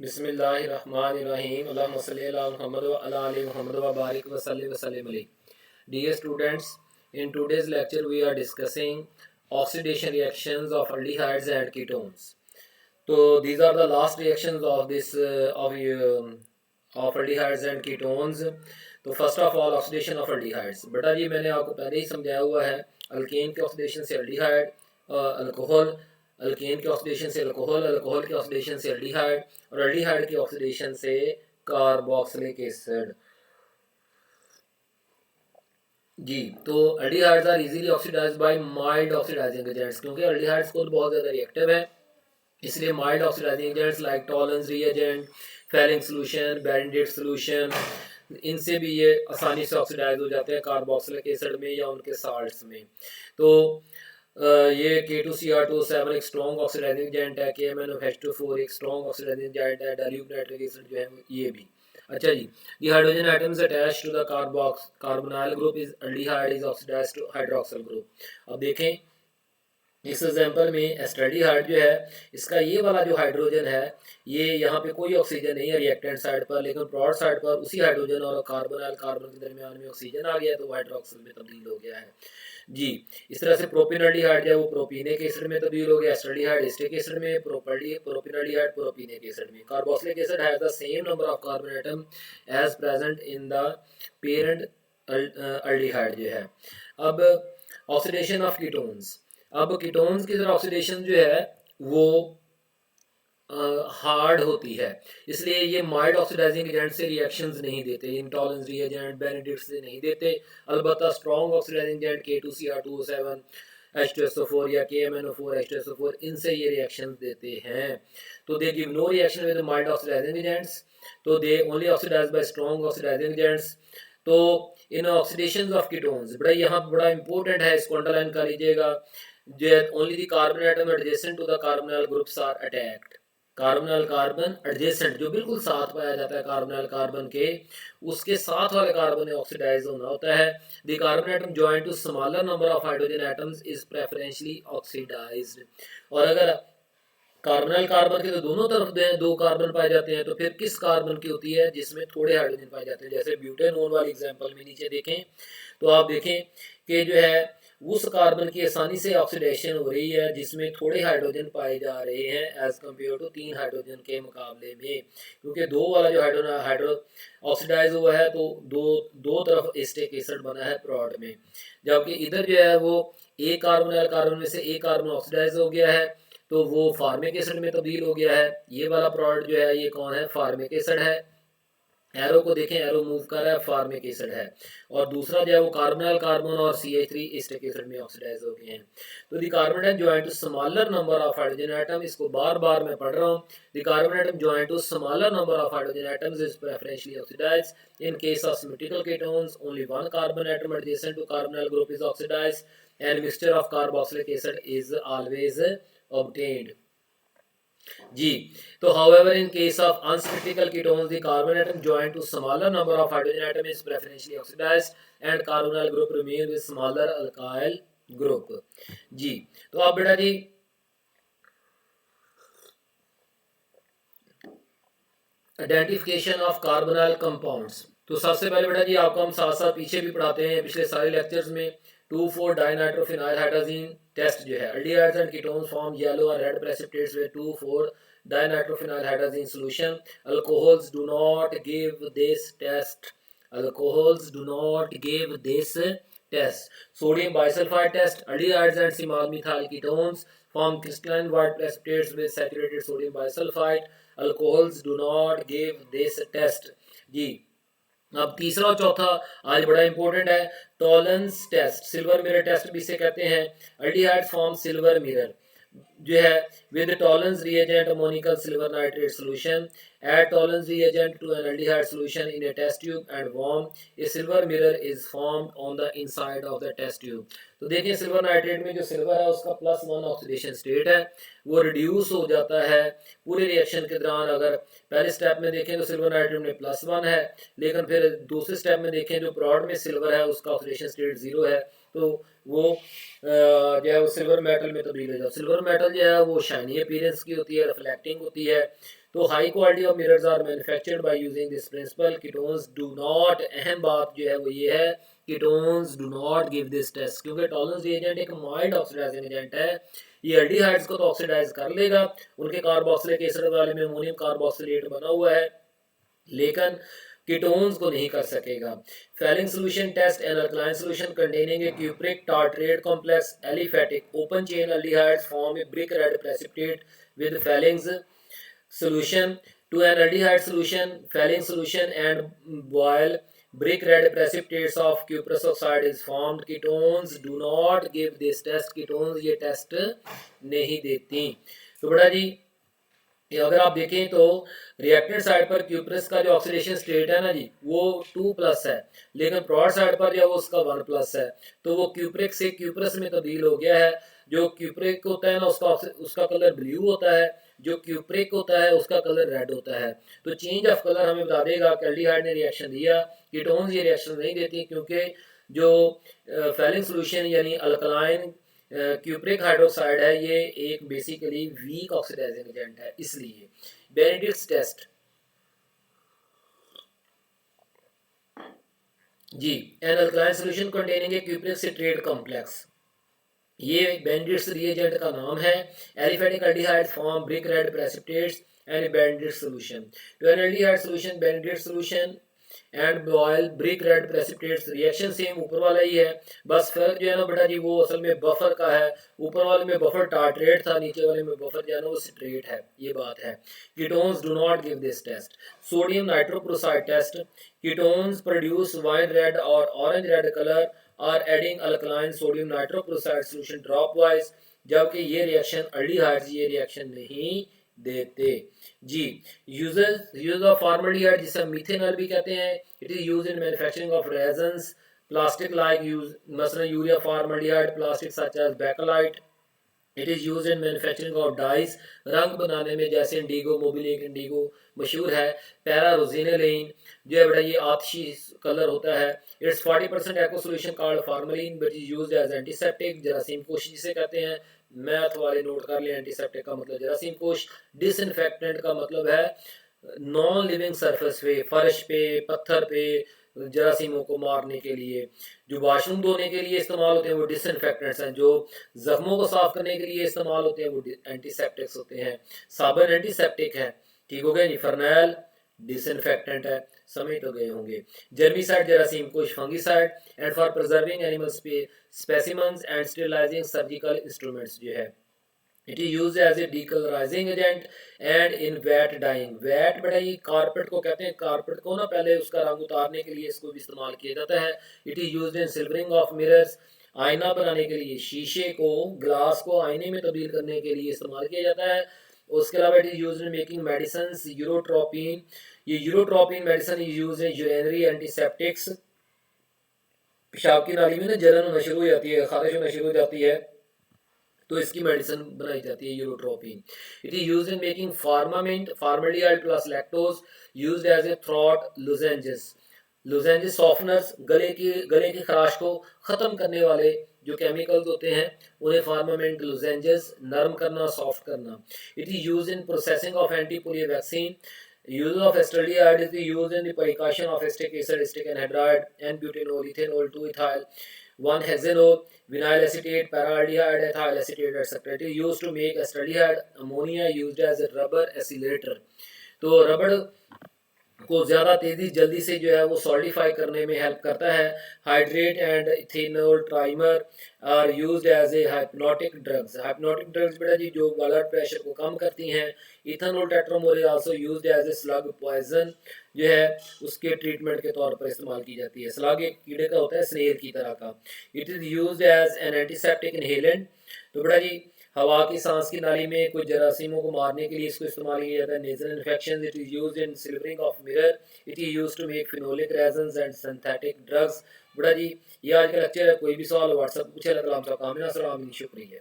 बिस्मिल्लाहिर्रहमानिर्रहीम अल्लाहुम्मा सल्लि अला मुहम्मद व अला आलि मुहम्मद व बारिक व सल्लि व सल्लिम अलैहि. Dear students, in today's lecture we are discussing oxidation reactions of aldehydes and ketones. So these are the last reactions of this of aldehydes and ketones. तो first of all oxidation of aldehydes. बेटा जी मैंने आपको पहले ही समझाया हुआ है. Alkane के oxidation से अल्डिहाइड, अल्कोहल, अल्केन के ऑक्सीडेशन से अल्कोहल, अल्कोहल के ऑक्सीडेशन से अल्डिहाइड और अल्डिहाइड की ऑक्सीडेशन से कार्बोक्सिलिक एसिड. जी तो aldehydes are easily oxidised by mild oxidising agents, क्योंकि अल्डिहाइड्स खुद बहुत ज़्यादा रिएक्टिव है, इसलिए mild oxidising agents like Tollens reagent, Fehling solution, बेरेंडेट सोल्यूशन, इनसे भी ये आसानी से ऑक्सीडाइज हो जाते हैं कार्बोक्सिलिक एसिड में या उनके साल्ट्स में. तो ये K2Cr2O7 एक स्ट्रॉन्ग ऑक्सीडाइजिंग एजेंट है, KMnO2 एक स्ट्रॉन्ग ऑक्सीडाइजिंग एजेंट है, डाइल्यूट नाइट्रिक एसिड जो है ये भी. अच्छा जी, the hydrogen atoms attached to the carbonyl group is aldehyde is oxidized to hydroxyl group. अब देखें इस एग्जांपल में एस्टल्डिहाइड जो है, इसका ये वाला जो हाइड्रोजन है, ये यहाँ पे कोई ऑक्सीजन नहीं है रिएक्टेंट साइड पर, लेकिन प्रोडक्ट साइड पर उसी हाइड्रोजन और कार्बोनाइल कार्बन के दरमियान में ऑक्सीजन आ गया तो वो हाइड्रोक्सिल में तब्दील हो गया है जी. इस तरह से प्रोपिनल्डिहाइड जो है वो प्रोपीनिक एसिड में तब्दील हो गया, एस्टल्डिहाइड एस्टिक एसिड में, प्रोपिनल्डिहाइड प्रोपीनिक एसिड में. Carboxylic acid has the same number of carbon atom as present in the parent aldehyde जो है. अब ऑक्सीडेशन ऑफ कीटोन्स. अब कीटोन्स की तरह ऑक्सीडेशन जो है वो हार्ड होती है, इसलिए ये माइल्ड ऑक्सीडाइजिंग एजेंट से रिएक्शंस नहीं देते, इंटॉलेंस रिएजेंट, बेनेडिक्ट से नहीं देते. अलबत्ता strong oxidising agent K2Cr2O7, H2SO4 या KMnO4 H2SO4 इनसे ये रिएक्शंस देते हैं. तो they give no reaction with mild oxidising agents, तो they only oxidise by strong oxidising agents. तो इन ऑक्सीडेशन ऑफ कीटोन्स, बड़ा यहाँ बड़ा इंपॉर्टेंट है, इसको अंडरलाइन कर लीजिएगा. Only the carbon atom adjacent to the carbonyl groups are attacked. Carbonyl carbon adjacent जो बिल्कुल साथ पाया जाता है कार्बोनाइल कार्बन के, उसके साथ वाले कार्बन ऑक्सीडाइज होना होता है. The carbon atom joint to smaller number of hydrogen atoms is preferentially oxidised. और अगर कार्बोनाइल कार्बन के तो दोनों तरफ दो कार्बन पाए जाते हैं, तो फिर किस कार्बन की होती है जिसमें थोड़े हाइड्रोजन पाए जाते हैं. जैसे ब्यूटेनॉल वाली एग्जांपल में नीचे देखें तो आप देखें कि जो है उस कार्बन की आसानी से ऑक्सीडेशन हो रही है जिसमें थोड़े हाइड्रोजन पाए जा रहे हैं एज कम्पेयर टू 3 हाइड्रोजन के मुकाबले में, क्योंकि 2 वाला जो हाइड्रो ऑक्सीडाइज हुआ है तो दो तरफ एस्टिक एसिड बना है प्रोडक्ट में, जबकि इधर जो है वो एक कार्बोनाइल कार्बन में से एक कार्बन ऑक्सीडाइज हो गया है तो वो फार्मिक एसिड में तब्दील हो गया है. ये वाला प्रोडक्ट जो है ये कौन है, फार्मिक एसिड है. एरो को देखें, एरो मूव कर रहा है, फार्मिक एसिड है. और दूसरा जो है वो कार्बोनाइल कार्बन और CH3 एस्टिक एसिड में ऑक्सीडाइज हो गए हैं. तो the carbon atom joint to smaller number of hydrogen atom, इसको बार बार मैं पढ़ रहा हूँ. The carbon atom joint to smaller number of hydrogen atoms is preferentially oxidised. In case of symmetrical ketones only one carbon atom adjacent to carbonyl group is oxidised and mixture of carboxylic acid is always obtained जी. तो however in case of unsymmetrical ketones the carbon atom joined to smaller number of hydrogen atom is preferentially oxidized and carbonyl group remain with smaller alkyl group जी. तो आप बेटा जी identification of carbonyl compounds. तो सबसे पहले बेटा जी आपको हम साथ साथ पीछे भी पढ़ाते हैं पिछले सारे लेक्चर्स में. 2,4-डाइनाइट्रोफिनाइल हाइड्रोजीन टेस्ट जो है, aldehydes and ketones form yellow or red precipitates with 2,4-dinitrophenyl hydrazine solution. Alcohols do not give this test. Alcohols do not give this test. Sodium bisulfite test. Aldehydes and small methyl ketones form crystalline white precipitates with saturated sodium bisulfite. Alcohols do not give this test जी. अब तीसरा और चौथा आज बड़ा important है, Tollens test, silver mirror test भी इसे कहते हैं. अल्डिहाइड फॉर्म सिल्वर मिरर जो है with Tollens reagent ammoniacal silver nitrate solution. Add Tollens reagent to an aldehyde solution in a test tube and warm. A silver mirror is formed on the inside of the test tube. तो देखिए silver nitrate में जो silver है उसका +1 oxidation state है, वो reduce हो जाता है पूरे रिएक्शन के दौरान. अगर पहले स्टेप में देखें तो सिल्वर नाइट्रेट में +1 है, लेकिन फिर दूसरे स्टेप में देखें जो प्रोडक्ट में सिल्वर है उसका ऑक्सीडेशन स्टेट 0 है. तो वो जो है वो सिल्वर मेटल में तब्दील हो जाए। सिल्वर मेटल जो है वो शाइनी अपीयरेंस की होती है, रिफ्लेक्टिंग होती है। तो high quality of mirrors are manufactured by using this principle. Ketones do not, अहम बात जो है वो ये है, ketones do not give this test, क्योंकि टॉलरेंस रिएजेंट एक माइल्ड ऑक्सीडाइजिंग एजेंट है। ये एल्डिहाइड्स को तो ऑक्सीडाइज कर लेगा, उनके कार्बोक्सिलिक एसिड वाले में अमोनियम कार्बोक्सिलेट बना हुआ है, लेकिन कीटोन्स को नहीं कर सकेगा। Fehling solution test an alkaline solution containing a cupric tartrate complex aliphatic open chain aldehydes form a brick red precipitate with Fehling's solution to an aldehyde solution, Fehling solution, and boil brick red precipitates of cuprous oxide is formed. Ketones do not give this test. Ketones ये test नहीं देती। तो बड़ा जी ये अगर आप देखें तो रिएक्टेंट साइड पर क्यूप्रस का जो ऑक्सीडेशन स्टेट है ना जी वो 2+ है, लेकिन प्रोडक्ट साइड पर जो उसका 1+ है, तो वो क्यूप्रिक से क्यूप्रस में तब्दील हो गया है। जो क्यूप्रिक होता है ना उसका कलर ब्लू होता है, जो क्यूप्रिक होता है उसका कलर रेड होता है। तो चेंज ऑफ कलर हमें बता देगा कि एल्डिहाइड ने रिएक्शन दिया, कीटोन्स ये रिएक्शन नहीं देती, क्योंकि जो फैलिंग सोल्यूशन यानी अल्कलाइन क्यूप्रिक हाइड्रोक्साइड है ये एक बेसिकली वीक ऑक्सीडाइजिंग एजेंट है। इसलिए बेनेडिक्ट्स टेस्ट जी, an alkaline solution containing a cupric citrate complex, ये बेनेडिक्ट्स रिएजेंट का नाम है। Aliphatic aldehyde form brick red precipitates and Benedict's solution. To an aldehyde solution Benedict's solution and boil brick red precipitates, reaction same ऊपर वाला ही है, बस फर्क जो है ना बेटा जी वो असल में बफर का है। ऊपर वाले में बफर टार्ट्रेट था, नीचे वाले में बफर जो है ना वो सिट्रेट है, ये बात है। Ketones do not give this test. Sodium nitrochloride test, ketones produce wine red और orange red colour are adding alkaline sodium nitrochloride solution dropwise, जबकि ये रिएक्शन एल्डिहाइड्स ये रिएक्शन नहीं देते जी। यूज ऑफ फॉर्मल्डिहाइड जिसे मिथेनॉल भी कहते हैं, it is used in manufacturing of resins plastic like use, मसलन urea formaldehyde plastic such as Bakelite. It is use in manufacturing of dies, रंग बनाने में, जैसे इंडिगो, मोबिलिक इंडिगो मशहूर है। पैरारोजिनेलिन जो है बेटा ये आतिशी कलर होता है। It's 40% aqua solution called formalin but is used as antiseptic, जरासीम कोश जिसे कहते हैं, मैथ वाले नोट कर ले, एंटीसेप्टिक का मतलब जरासीम कोश, डिसइंफेक्टेंट का मतलब है नॉन लिविंग सरफेस पे, फर्श पे, पत्थर पे जरासीमों को मारने के लिए। जो वाशरूम धोने के लिए इस्तेमाल होते हैं वो डिसइंफेक्टेंट्स हैं, जो जख्मों को साफ करने के लिए इस्तेमाल होते हैं वो एंटीसेप्टिक्स होते हैं। साबुन एंटीसेप्टिक है, ठीक हो गया जी। फर्नैल डिसइंफेक्टेंट है, समझ तो गए होंगे। जर्मीसाइड जरासीम कोश fungicide and for preserving animal specimens and sterilizing surgical instruments जो है। It is use as a decolourizing agent and in wet dyeing. Wet बेटा ये कारपेट को कहते हैं, कारपेट को ना पहले उसका रंग उतारने के लिए इसको भी इस्तेमाल किया जाता है। It is use in silvering of mirrors, आईना बनाने के लिए, शीशे को, ग्लास को आईने में तब्दील करने के लिए इस्तेमाल किया जाता है। उसके अलावा it is use in making medicine, urotropin, ये urotropin medicine is use in urinary antiseptics. पेशाब की नाली में ना जलन होना शुरू हो जाती है, खारिश होना शुरू हो जाती है, तो इसकी मेडिसिन बनाई जाती है urotropin. It is used in making Formamint, formaldehyde plus lactose, used as a throat lozenges. Lozenges softeners, गले की खराश को ख़त्म करने वाले जो केमिकल्स होते हैं उन्हें फार्मामेंट लुजेंजेस, नरम करना, सॉफ्ट करना। It is used in processing of antipolio vaccine. Use of acetaldehyde is used in the precaution of acetic acid, acetic anhydride, N-butanol, ethanol, 2-ethyl, 1-hexanol, vinyl acetate, paraldehyde, ethyl acetate, etc. It is used to make acetaldehyde. Ammonia used as a rubber acylator. तो रबड़ को ज़्यादा तेज़ी जल्दी से जो है वो सॉलिडिफाई करने में हेल्प करता है। Hydrate and ethanol trimer are used as a hypnotic drugs. Hypnotic drugs बेटा जी जो ब्लड प्रेशर को कम करती हैं। Ethanol tetramer is also used as a slug poison, जो है उसके ट्रीटमेंट के तौर पर इस्तेमाल की जाती है। स्लग एक कीड़े का होता है, स्नेल की तरह का। It is used as an antiseptic inhalant. तो बेटा जी हवा की सांस की नाली में कुछ जरासीमों को मारने के लिए इसको इस्तेमाल किया जाता है। Nasal infection, it is used in silvering of mirror. It is used to make phenolic resins and synthetic drugs. बड़ा जी ये आज का लेक्चर है, कोई भी सवाल व्हाट्सएप पूछे। शुक्रिया।